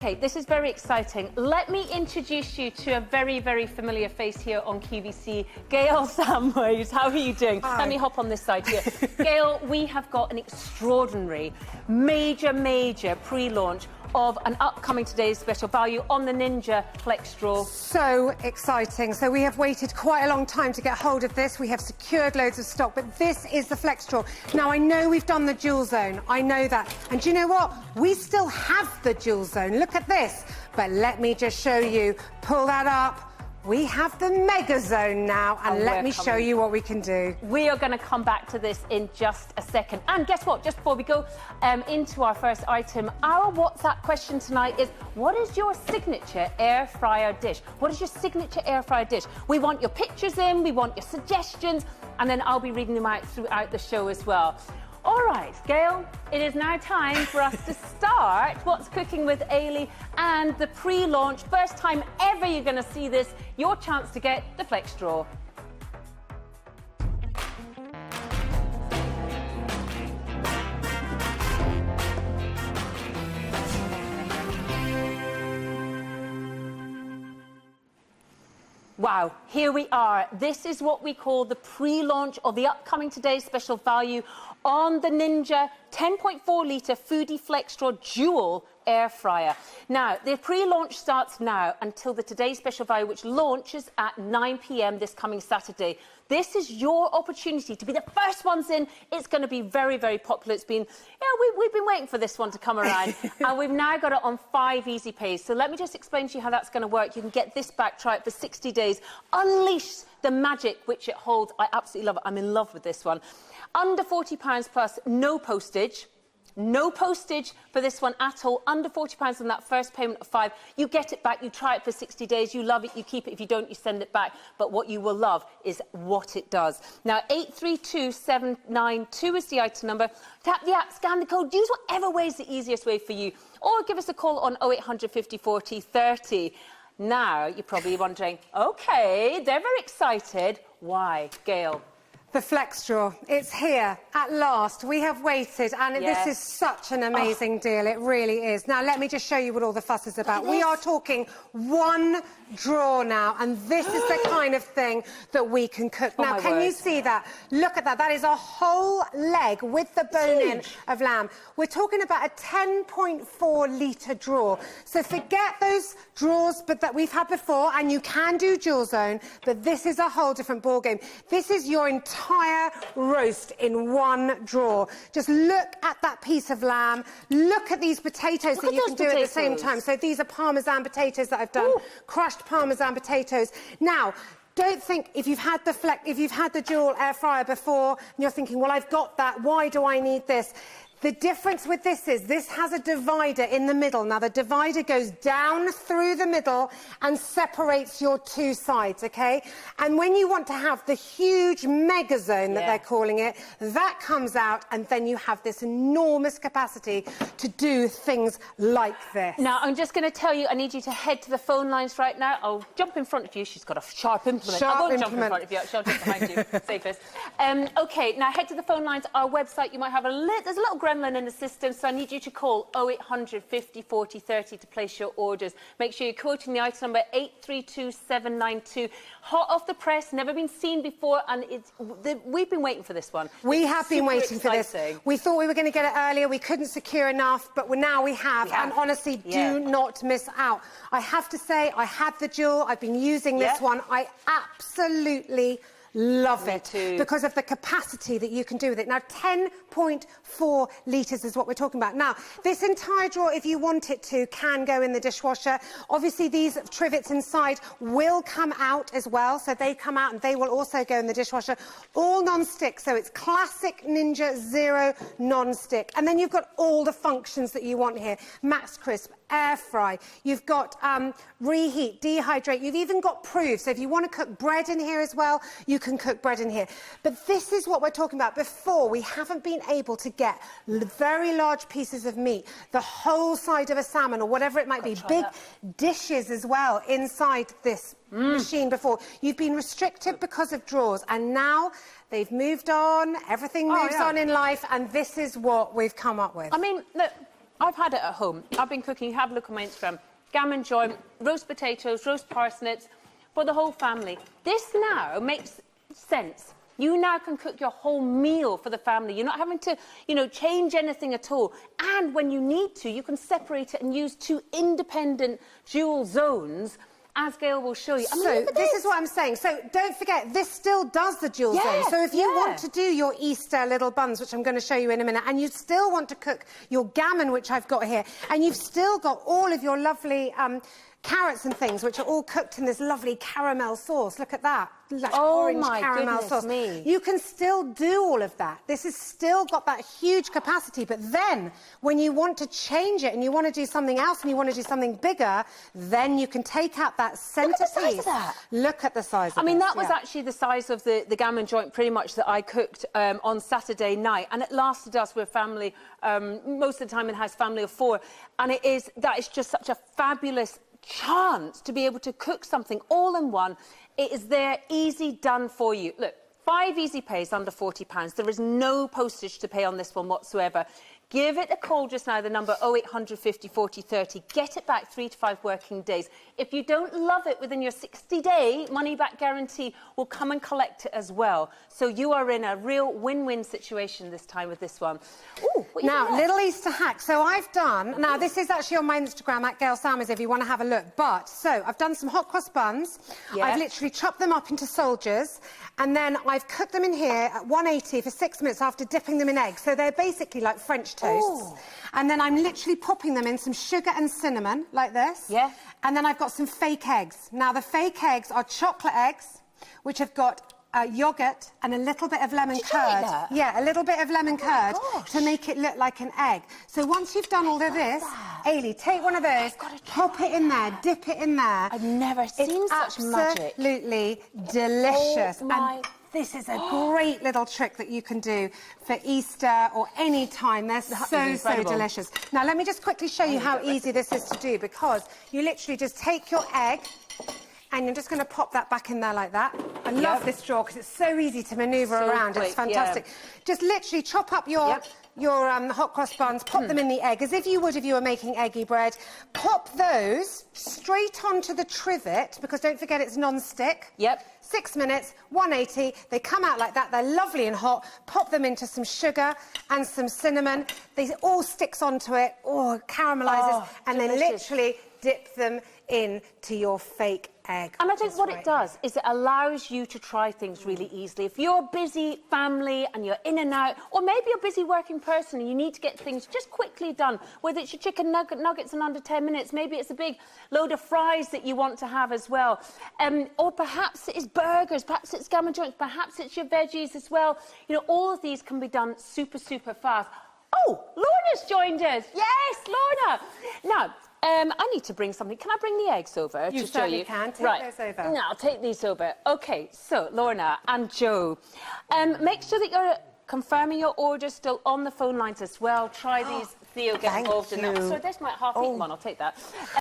Okay, this is very exciting. Let me introduce you to a very, very familiar face here on QVC, Gail Samways. How are you doing? Hi. Let me hop on this side here. Gail, we have got an extraordinary, major pre-launch of an upcoming today's special value on the Ninja FlexDrawer. So exciting. So we have waited quite a long time to get hold of this. We have secured loads of stock, but this is the FlexDrawer. Now, I know we've done the dual zone. I know that. And do you know what? We still have the dual zone. Look at this. But let me just show you. Pull that up. We have the mega zone now, and let me show you what we can do. We are going to come back to this in just a second. And guess what? Just before we go into our first item, our WhatsApp question tonight is, what is your signature air fryer dish? What is your signature air fryer dish? We want your pictures in, we want your suggestions, and then I'll be reading them out throughout the show as well. All right, Gail, it is now time for us to start What's Cooking with Eilidh and the pre-launch. First time ever you're going to see this, your chance to get the FlexDrawer. Wow, here we are. This is what we call the pre-launch of the upcoming today's special value on the Ninja 10.4 litre Foodi FlexDrawer dual air fryer. Now, the pre-launch starts now until the today's special value, which launches at 9 p.m. this coming Saturday. This is your opportunity to be the first ones in. It's going to be very, very popular. It's been, we've been waiting for this one to come around, and we've now got it on 5 easy pays. So let me just explain to you how that's going to work. You can get this back, try it for 60 days, unleash the magic which it holds. I absolutely love it. I'm in love with this one. Under £40 plus, no postage. No postage for this one at all. Under £40 on that first payment of 5. You get it back, you try it for 60 days, you love it, you keep it. If you don't, you send it back. But what you will love is what it does. Now, 832792 is the item number. Tap the app, scan the code, use whatever way is the easiest way for you. Or give us a call on 0800 50 40 30. Now, you're probably wondering, OK, they're very excited. Why, Gail? The FlexDrawer, it's here at last. We have waited, and this is such an amazing deal. It really is. Now, let me just show you what all the fuss is about. We are talking one drawer now, and this is the kind of thing that we can cook. Now, can you see that? Look at that. That is a whole leg with the bone-in of lamb. We're talking about a 10.4 litre drawer. So forget those drawers that we've had before, and you can do dual zone, but this is a whole different ballgame. This is your entire roast in one drawer. Just look at that piece of lamb. Look at these potatoes that you can do at the same time. So these are Parmesan potatoes that I've done. Crushed Parmesan potatoes. Now, don't think if you've had the dual air fryer before and you're thinking, well, I've got that, why do I need this? The difference with this is this has a divider in the middle. Now, the divider goes down through the middle and separates your two sides, OK? And when you want to have the huge mega zone that they're calling it, that comes out, and then you have this enormous capacity to do things like this. Now, I'm just going to tell you, I need you to head to the phone lines right now. I'll jump in front of you. She's got a sharp implement. I won't jump in front of you. She'll jump behind you. Safest. OK, now head to the phone lines. Our website, you might have there's a little gremlin in the system, so I need you to call 0800 50 40 30 to place your orders. Make sure you're quoting the item number 832792. Hot off the press, never been seen before, and we've been waiting for this one. We have been waiting for this. We thought we were going to get it earlier. We couldn't secure enough, but now we have. And honestly, do not miss out. I have to say, I had the dual. I've been using this one. I absolutely love it because of the capacity that you can do with it. Now, 10.4 litres is what we're talking about. Now, this entire drawer, if you want it to, can go in the dishwasher. Obviously, these trivets inside will come out as well. So they come out and they will also go in the dishwasher. All non-stick. So it's classic Ninja Zero non-stick. And then you've got all the functions that you want here. Max Crisp, air fry. You've got reheat, dehydrate. You've even got proof. So if you want to cook bread in here as well, you can cook bread in here. But this is what we're talking about. Before, we haven't been able to get very large pieces of meat, the whole side of a salmon or whatever it might be, big dishes as well inside this machine before. You've been restricted because of drawers, and now they've moved on. Everything moves on in life, and this is what we've come up with. I mean, look, I've had it at home. I've been cooking, have a look on my Instagram. Gammon joint, roast potatoes, roast parsnips for the whole family. This now makes sense. You now can cook your whole meal for the family. You're not having to, you know, change anything at all. And when you need to, you can separate it and use 2 independent dual zones, as Gail will show you. I mean, so look at this is what I'm saying. So don't forget, this still does the dual zone. So if you want to do your Easter little buns, which I'm going to show you in a minute, and you still want to cook your gammon, which I've got here, and you've still got all of your lovely carrots and things, which are all cooked in this lovely caramel sauce. Look at that. Like orange caramel sauce. You can still do all of that. This has still got that huge capacity. But then, when you want to change it and you want to do something else and you want to do something bigger, then you can take out that centrepiece. Look at the size of that. Look at the size of it. I mean, that was actually the size of the gammon joint, pretty much, that I cooked on Saturday night. And it lasted us, we're a family, most of the time in-house family of 4. And that is just such a fabulous chance to be able to cook something all in one. It is there, easy, done for you. Look, 5 easy pays under £40. There is no postage to pay on this one whatsoever. Give it a call just now, the number 0800 50 40 30. Get it back 3 to 5 working days. If you don't love it within your 60-day money-back guarantee, we'll come and collect it as well. So you are in a real win-win situation this time with this one. Ooh, now, little Easter hack. So I've done... Now, this is actually on my Instagram, at Gail Salmons, if you want to have a look. But, so, I've done some hot cross buns. I've literally chopped them up into soldiers. And then I've cooked them in here at 180 for 6 minutes after dipping them in eggs. So they're basically like French toasts. Ooh. And then I'm literally popping them in some sugar and cinnamon, like this. Yeah. And then I've got some fake eggs. Now, the fake eggs are chocolate eggs, which have got yoghurt and a little bit of lemon curd. Yeah, a little bit of lemon curd to make it look like an egg. So once you've done all of this, Eilidh, take one of those, pop it in there, dip it in there. I've never seen such magic. Absolutely delicious. Oh, my... This is a great little trick that you can do for Easter or any time. They're so delicious. Now, let me just quickly show you how easy this is to do, because you literally just take your egg and you're just going to pop that back in there like that. I love this drawer because it's so easy to manoeuvre around. Quick, it's fantastic. Just literally chop up your hot cross buns, pop them in the egg, as if you would if you were making eggy bread. Pop those straight onto the trivet, because don't forget it's non-stick. 6 minutes, 180, they come out like that, they're lovely and hot. Pop them into some sugar and some cinnamon. They all sticks onto it, it caramelizes, and then literally dip them into your fake egg. And I think what it does is it allows you to try things really easily. If you're a busy family and you're in and out, or maybe you're a busy working person and you need to get things just quickly done, whether it's your chicken nuggets in under 10 minutes, maybe it's a big load of fries that you want to have as well, or perhaps it is burgers, perhaps it's gammon joints, perhaps it's your veggies as well. You know, all of these can be done super, super fast. Oh, Lorna's joined us. Yes, Lorna. Now, I need to bring something. Can I bring the eggs over to show you? You certainly can. Take those over. No, I'll take these over. OK, so, Lorna and Joe, make sure that you're confirming your order's still on the phone lines as well. Try these. Theo, get involved in that. So there's my half-eaten one. I'll take that.